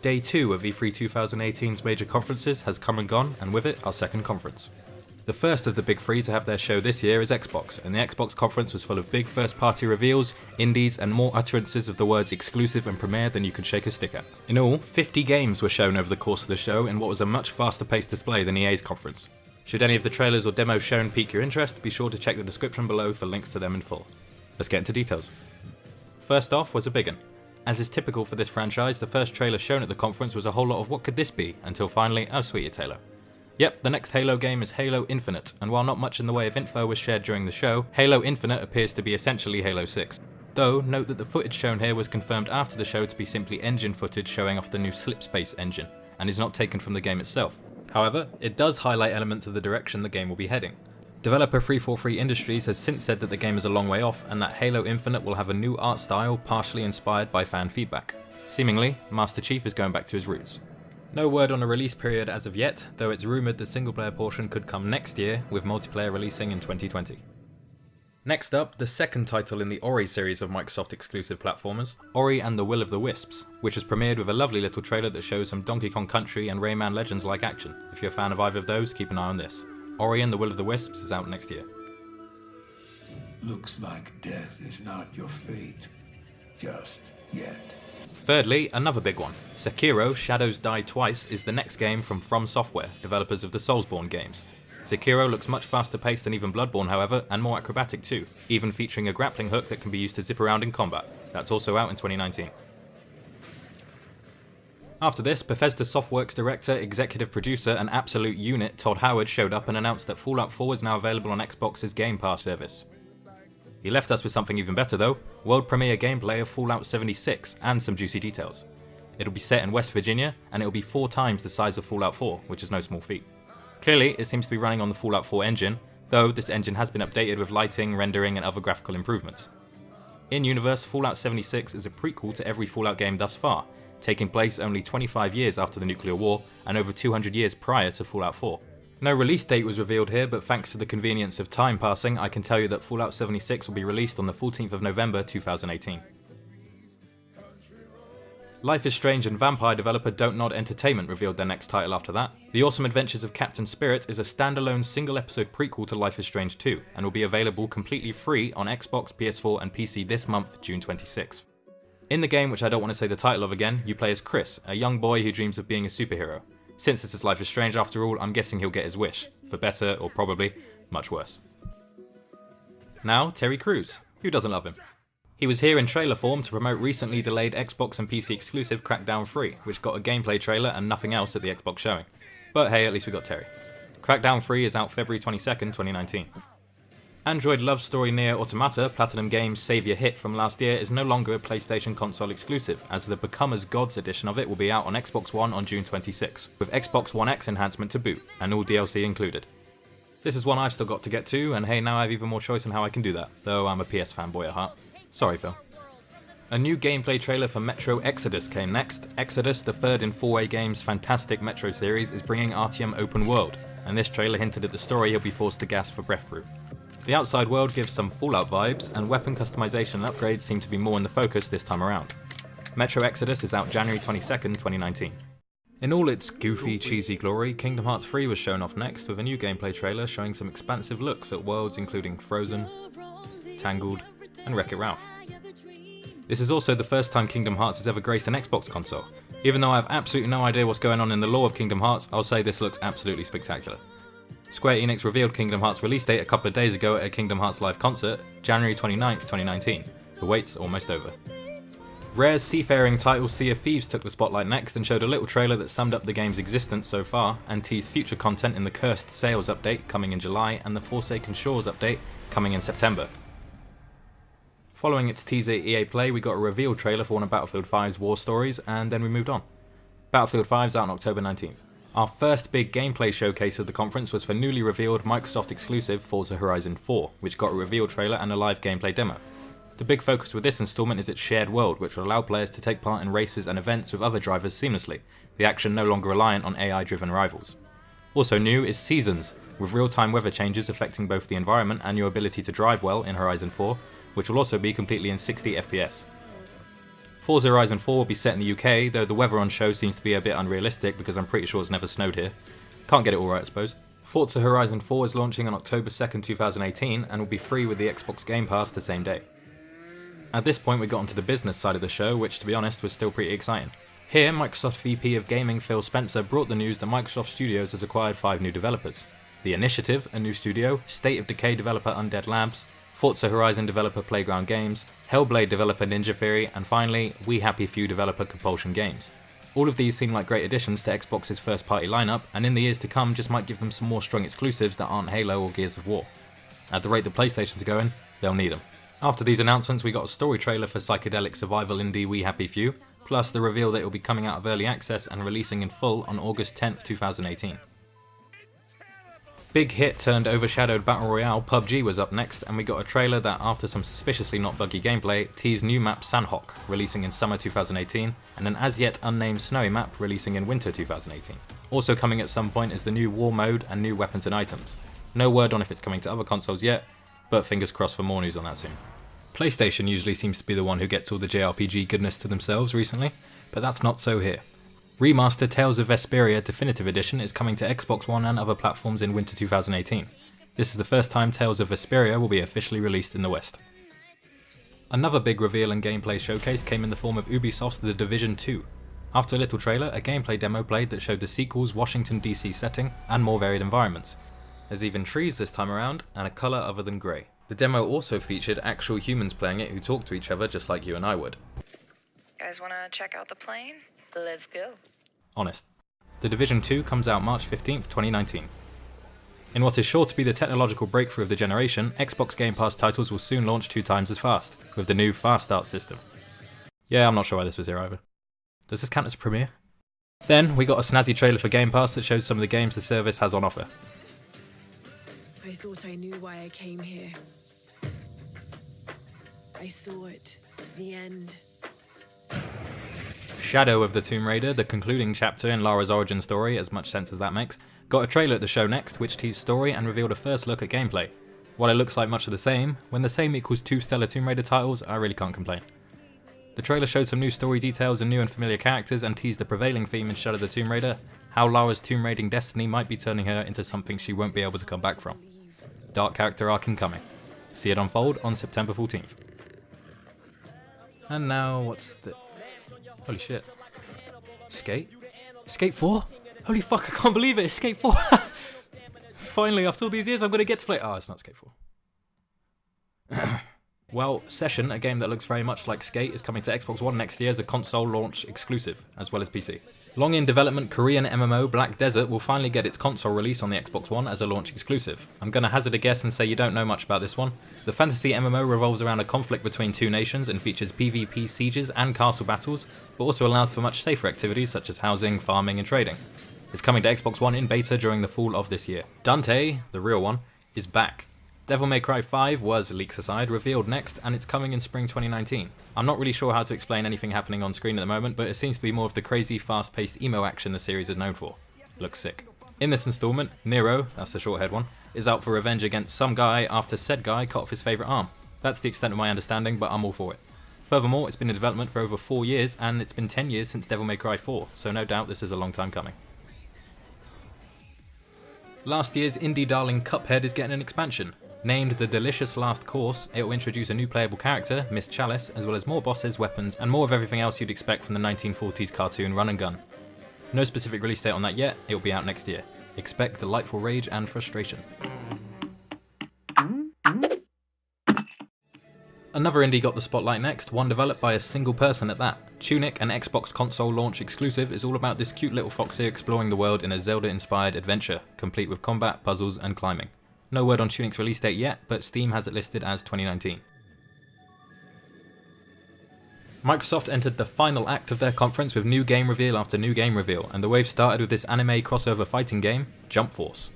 Day 2 of E3 2018's major conferences has come and gone, and with it, our second conference. The first of the big three to have their show this year is Xbox, and the Xbox conference was full of big first-party reveals, indies, and more utterances of the words exclusive and premiere than you could shake a stick at. In all, 50 games were shown over the course of the show in what was a much faster-paced display than EA's conference. Should any of the trailers or demos shown pique your interest, be sure to check the description below for links to them in full. Let's get into details. First off was a big one. As is typical for this franchise, the first trailer shown at the conference was a whole lot of what could this be, until finally, oh sweet it's Halo. Yep, the next Halo game is Halo Infinite, and while not much in the way of info was shared during the show, Halo Infinite appears to be essentially Halo 6. Though, note that the footage shown here was confirmed after the show to be simply engine footage showing off the new Slipspace engine, and is not taken from the game itself. However, it does highlight elements of the direction the game will be heading. Developer 343 Industries has since said that the game is a long way off, and that Halo Infinite will have a new art style partially inspired by fan feedback. Seemingly, Master Chief is going back to his roots. No word on a release period as of yet, though it's rumoured the single player portion could come next year, with multiplayer releasing in 2020. Next up, the second title in the Ori series of Microsoft exclusive platformers, Ori and the Will of the Wisps, which was premiered with a lovely little trailer that shows some Donkey Kong Country and Rayman Legends like action. If you're a fan of either of those, keep an eye on this. Ori and the Will of the Wisps is out next year. Looks like death is not your fate, just yet. Thirdly, another big one. Sekiro: Shadows Die Twice is the next game from Software, developers of the Soulsborne games. Sekiro looks much faster paced than even Bloodborne however, and more acrobatic too, even featuring a grappling hook that can be used to zip around in combat. That's also out in 2019. After this, Bethesda Softworks director, executive producer, and absolute unit Todd Howard showed up and announced that Fallout 4 is now available on Xbox's Game Pass service. He left us with something even better though, world premiere gameplay of Fallout 76 and some juicy details. It'll be set in West Virginia, and it'll be 4 times the size of Fallout 4, which is no small feat. Clearly, it seems to be running on the Fallout 4 engine, though this engine has been updated with lighting, rendering, and other graphical improvements. In-universe, Fallout 76 is a prequel to every Fallout game thus far, taking place only 25 years after the nuclear war and over 200 years prior to Fallout 4. No release date was revealed here, but thanks to the convenience of time passing, I can tell you that Fallout 76 will be released on the 14th of November 2018. Life is Strange and Vampire developer Don't Nod Entertainment revealed their next title after that. The Awesome Adventures of Captain Spirit is a standalone single-episode prequel to Life is Strange 2, and will be available completely free on Xbox, PS4 and PC this month, June 26th. In the game, which I don't want to say the title of again, you play as Chris, a young boy who dreams of being a superhero. Since this is Life is Strange after all, I'm guessing he'll get his wish, for better or probably much worse. Now, Terry Crews. Who doesn't love him? He was here in trailer form to promote recently delayed Xbox and PC exclusive Crackdown 3, which got a gameplay trailer and nothing else at the Xbox showing. But hey, at least we got Terry. Crackdown 3 is out February 22nd, 2019. Android love story Nier Automata, Platinum Games' saviour hit from last year, is no longer a PlayStation console exclusive, as the Become as Gods edition of it will be out on Xbox One on June 26, with Xbox One X enhancement to boot, and all DLC included. This is one I've still got to get to, and hey, now I have even more choice on how I can do that, though I'm a PS fanboy at heart. Sorry, Phil. A new gameplay trailer for Metro Exodus came next. Exodus, the third in 4A Games' fantastic Metro series, is bringing Artyom open world, and this trailer hinted at the story he'll be forced to gas for breath through. The outside world gives some Fallout vibes, and weapon customization and upgrades seem to be more in the focus this time around. Metro Exodus is out January 22nd, 2019. In all its goofy, cheesy glory, Kingdom Hearts 3 was shown off next with a new gameplay trailer showing some expansive looks at worlds including Frozen, Tangled, and Wreck-It Ralph. This is also the first time Kingdom Hearts has ever graced an Xbox console. Even though I have absolutely no idea what's going on in the lore of Kingdom Hearts, I'll say this looks absolutely spectacular. Square Enix revealed Kingdom Hearts' release date a couple of days ago at a Kingdom Hearts live concert, January 29th, 2019. The wait's almost over. Rare's seafaring title Sea of Thieves took the spotlight next and showed a little trailer that summed up the game's existence so far, and teased future content in the Cursed Sails update coming in July and the Forsaken Shores update coming in September. Following its teaser at EA Play, we got a reveal trailer for one of Battlefield 5's War Stories, and then we moved on. Battlefield 5's out on October 19th. Our first big gameplay showcase of the conference was for newly revealed Microsoft exclusive Forza Horizon 4, which got a reveal trailer and a live gameplay demo. The big focus with this installment is its shared world, which will allow players to take part in races and events with other drivers seamlessly, the action no longer reliant on AI-driven rivals. Also new is Seasons, with real-time weather changes affecting both the environment and your ability to drive well in Horizon 4, which will also be completely in 60 FPS. Forza Horizon 4 will be set in the UK, though the weather on show seems to be a bit unrealistic because I'm pretty sure it's never snowed here. Can't get it all right, I suppose. Forza Horizon 4 is launching on October 2nd, 2018 and will be free with the Xbox Game Pass the same day. At this point we got onto the business side of the show, which to be honest was still pretty exciting. Here, Microsoft VP of Gaming Phil Spencer brought the news that Microsoft Studios has acquired 5 new developers. The Initiative, a new studio, State of Decay developer Undead Labs, Forza Horizon developer Playground Games, Hellblade developer Ninja Theory, and finally, We Happy Few developer Compulsion Games. All of these seem like great additions to Xbox's first-party lineup, and in the years to come just might give them some more strong exclusives that aren't Halo or Gears of War. At the rate the PlayStation's going, they'll need them. After these announcements, we got a story trailer for psychedelic survival indie We Happy Few, plus the reveal that it will be coming out of early access and releasing in full on August 10th, 2018. Big hit turned overshadowed battle royale PUBG was up next, and we got a trailer that, after some suspiciously not buggy gameplay, teased new map Sanhok, releasing in summer 2018, and an as yet unnamed snowy map releasing in winter 2018. Also coming at some point is the new war mode and new weapons and items. No word on if it's coming to other consoles yet, but fingers crossed for more news on that soon. PlayStation usually seems to be the one who gets all the JRPG goodness to themselves recently, but that's not so here. Remastered Tales of Vesperia Definitive Edition is coming to Xbox One and other platforms in winter 2018. This is the first time Tales of Vesperia will be officially released in the West. Another big reveal and gameplay showcase came in the form of Ubisoft's The Division 2. After a little trailer, a gameplay demo played that showed the sequel's Washington DC setting and more varied environments. There's even trees this time around, and a colour other than grey. The demo also featured actual humans playing it who talk to each other just like you and I would. Guys wanna check out the plane? Let's go. Honest. The Division 2 comes out March 15th, 2019. In what is sure to be the technological breakthrough of the generation, Xbox Game Pass titles will soon launch 2 times as fast, with the new Fast Start system. Yeah, I'm not sure why this was here either. Does this count as a premiere? Then, we got a snazzy trailer for Game Pass that shows some of the games the service has on offer. I thought I knew why I came here. I saw it. The end. Shadow of the Tomb Raider, the concluding chapter in Lara's origin story, as much sense as that makes, got a trailer at the show next which teased story and revealed a first look at gameplay. While it looks like much of the same, when the same equals 2 stellar Tomb Raider titles, I really can't complain. The trailer showed some new story details and new and familiar characters and teased the prevailing theme in Shadow of the Tomb Raider, how Lara's tomb raiding destiny might be turning her into something she won't be able to come back from. Dark character arc incoming. See it unfold on September 14th. And now, what's the... Holy shit. Skate? Skate 4? Holy fuck, I can't believe it, it's Skate 4! Finally, after all these years, I'm gonna get to play... Oh, it's not Skate 4. Well, Session, a game that looks very much like Skate, is coming to Xbox One next year as a console launch exclusive, as well as PC. Long in development Korean MMO Black Desert will finally get its console release on the Xbox One as a launch exclusive. I'm gonna hazard a guess and say you don't know much about this one. The fantasy MMO revolves around a conflict between 2 nations and features PvP sieges and castle battles, but also allows for much safer activities such as housing, farming and trading. It's coming to Xbox One in beta during the fall of this year. Dante, the real one, is back. Devil May Cry 5 was, leaks aside, revealed next, and it's coming in spring 2019. I'm not really sure how to explain anything happening on screen at the moment, but it seems to be more of the crazy, fast-paced emo action the series is known for. Looks sick. In this installment, Nero, that's the short-haired one, is out for revenge against some guy after said guy cut off his favourite arm. That's the extent of my understanding, but I'm all for it. Furthermore, it's been in development for over 4 years, and it's been 10 years since Devil May Cry 4, so no doubt this is a long time coming. Last year's indie darling Cuphead is getting an expansion. Named The Delicious Last Course, it will introduce a new playable character, Miss Chalice, as well as more bosses, weapons, and more of everything else you'd expect from the 1940s cartoon Run and Gun. No specific release date on that yet, it will be out next year. Expect delightful rage and frustration. Another indie got the spotlight next, one developed by a single person at that. Tunic, an Xbox console launch exclusive, is all about this cute little foxy exploring the world in a Zelda-inspired adventure, complete with combat, puzzles, and climbing. No word on Tunic's release date yet, but Steam has it listed as 2019. Microsoft entered the final act of their conference with new game reveal after new game reveal, and the wave started with this anime crossover fighting game, Jump Force.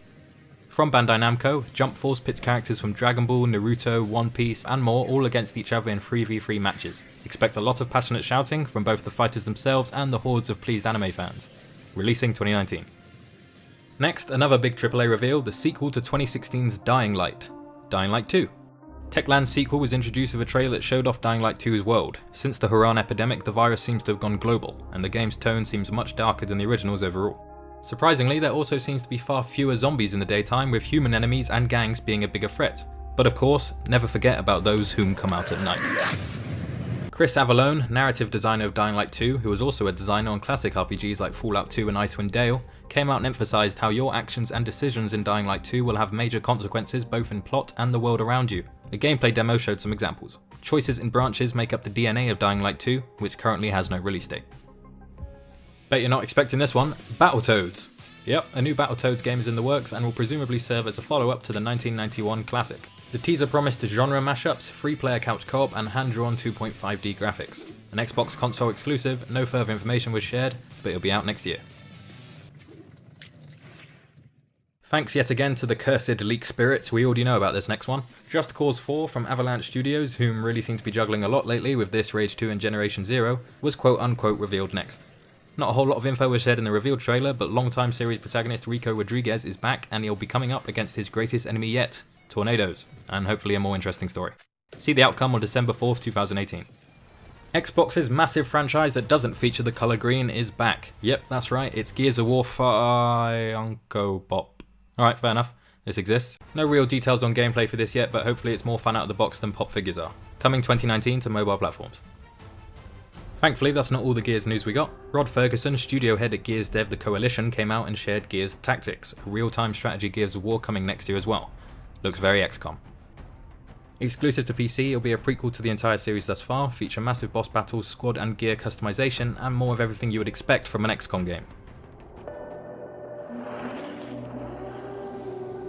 From Bandai Namco, Jump Force pits characters from Dragon Ball, Naruto, One Piece, and more all against each other in 3v3 matches. Expect a lot of passionate shouting from both the fighters themselves and the hordes of pleased anime fans. Releasing 2019. Next, another big AAA reveal, the sequel to 2016's Dying Light. Dying Light 2. Techland's sequel was introduced with a trailer that showed off Dying Light 2's world. Since the Haran epidemic, the virus seems to have gone global, and the game's tone seems much darker than the originals overall. Surprisingly, there also seems to be far fewer zombies in the daytime, with human enemies and gangs being a bigger threat. But of course, never forget about those whom come out at night. Chris Avallone, narrative designer of Dying Light 2, who was also a designer on classic RPGs like Fallout 2 and Icewind Dale, came out and emphasised how your actions and decisions in Dying Light 2 will have major consequences both in plot and the world around you. A gameplay demo showed some examples. Choices in branches make up the DNA of Dying Light 2, which currently has no release date. Bet you're not expecting this one, Battletoads. Yep, a new Battletoads game is in the works and will presumably serve as a follow-up to the 1991 classic. The teaser promised genre mashups, free-player couch co-op and hand-drawn 2.5D graphics. An Xbox console exclusive, no further information was shared, but it'll be out next year. Thanks yet again to the cursed leak spirits, we already know about this next one. Just Cause 4 from Avalanche Studios, whom really seem to be juggling a lot lately with this, Rage 2 and Generation Zero, was quote-unquote revealed next. Not a whole lot of info was shared in the revealed trailer, but longtime series protagonist Rico Rodriguez is back and he'll be coming up against his greatest enemy yet, tornadoes, and hopefully a more interesting story. See the outcome on December 4th, 2018. Xbox's massive franchise that doesn't feature the colour green is back. Yep, that's right, it's Gears of War Funko Pop. Alright, fair enough. This exists. No real details on gameplay for this yet, but hopefully it's more fun out of the box than pop figures are. Coming 2019 to mobile platforms. Thankfully, that's not all the Gears news we got. Rod Ferguson, studio head at Gears Dev The Coalition, came out and shared Gears Tactics, a real-time strategy Gears of War coming next year as well. Looks very XCOM. Exclusive to PC, it'll be a prequel to the entire series thus far, feature massive boss battles, squad and gear customization, and more of everything you would expect from an XCOM game.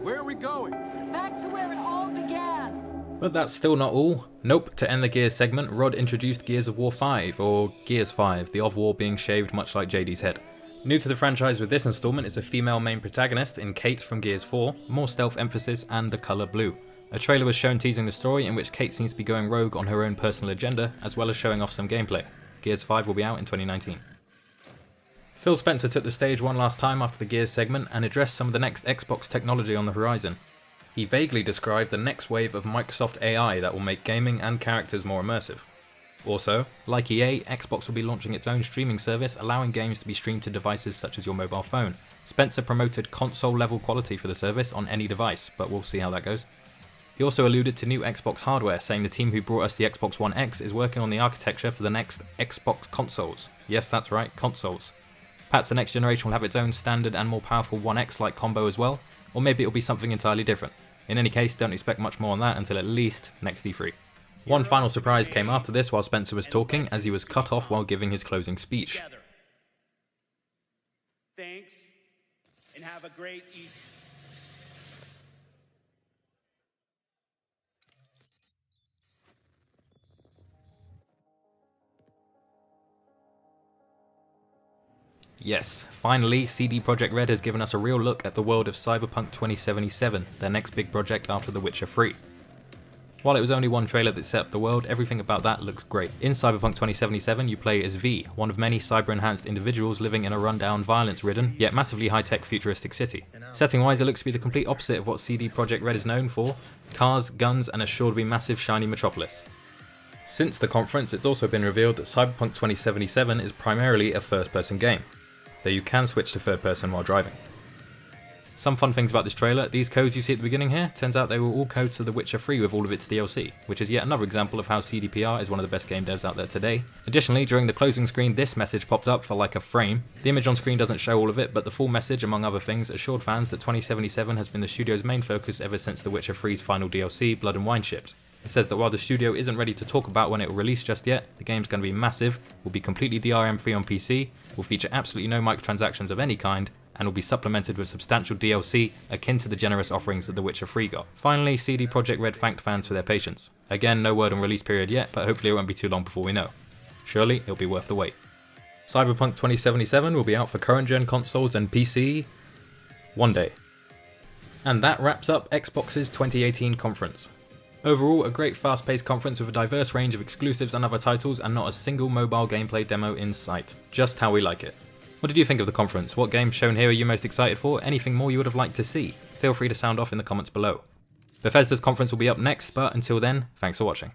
Where are we going? Back to where it all began. But that's still not all. Nope, to end the Gears segment, Rod introduced Gears of War 5, or Gears 5, the of war being shaved much like JD's head. New to the franchise with this installment is a female main protagonist in Kate from Gears 4, more stealth emphasis and the colour blue. A trailer was shown teasing the story in which Kate seems to be going rogue on her own personal agenda, as well as showing off some gameplay. Gears 5 will be out in 2019. Phil Spencer took the stage one last time after the Gears segment and addressed some of the next Xbox technology on the horizon. He vaguely described the next wave of Microsoft AI that will make gaming and characters more immersive. Also, like EA, Xbox will be launching its own streaming service allowing games to be streamed to devices such as your mobile phone. Spencer promoted console level quality for the service on any device, but we'll see how that goes. He also alluded to new Xbox hardware, saying the team who brought us the Xbox One X is working on the architecture for the next Xbox consoles. Yes, that's right, consoles. Perhaps the next generation will have its own standard and more powerful One X-like combo as well, or maybe it'll be something entirely different. In any case, don't expect much more on that until at least next E3. One final surprise came after this while Spencer was talking, as he was cut off while giving his closing speech. Thanks, and have a great evening. Yes, finally, CD Projekt Red has given us a real look at the world of Cyberpunk 2077, their next big project after The Witcher 3. While it was only one trailer that set up the world, everything about that looks great. In Cyberpunk 2077, you play as V, one of many cyber-enhanced individuals living in a rundown, violence-ridden, yet massively high-tech futuristic city. Setting-wise, it looks to be the complete opposite of what CD Projekt Red is known for: cars, guns, and a sure-to-be massive shiny metropolis. Since the conference, it's also been revealed that Cyberpunk 2077 is primarily a first-person game, though you can switch to third person while driving. Some fun things about this trailer: these codes you see at the beginning here, turns out they were all codes to The Witcher 3 with all of its DLC, which is yet another example of how CDPR is one of the best game devs out there today. Additionally, during the closing screen this message popped up for like a frame. The image on screen doesn't show all of it, but the full message, among other things, assured fans that 2077 has been the studio's main focus ever since The Witcher 3's final DLC, Blood and Wine shipped. It says that while the studio isn't ready to talk about when it will release just yet, the game's going to be massive, will be completely DRM free on PC, will feature absolutely no microtransactions of any kind, and will be supplemented with substantial DLC akin to the generous offerings that The Witcher 3 got. Finally, CD Projekt Red thanked fans for their patience. Again, no word on release period yet, but hopefully it won't be too long before we know. Surely, it'll be worth the wait. Cyberpunk 2077 will be out for current gen consoles and PC one day. And that wraps up Xbox's 2018 conference. Overall, a great fast-paced conference with a diverse range of exclusives and other titles, and not a single mobile gameplay demo in sight. Just how we like it. What did you think of the conference? What games shown here are you most excited for? Anything more you would have liked to see? Feel free to sound off in the comments below. Bethesda's conference will be up next, but until then, thanks for watching.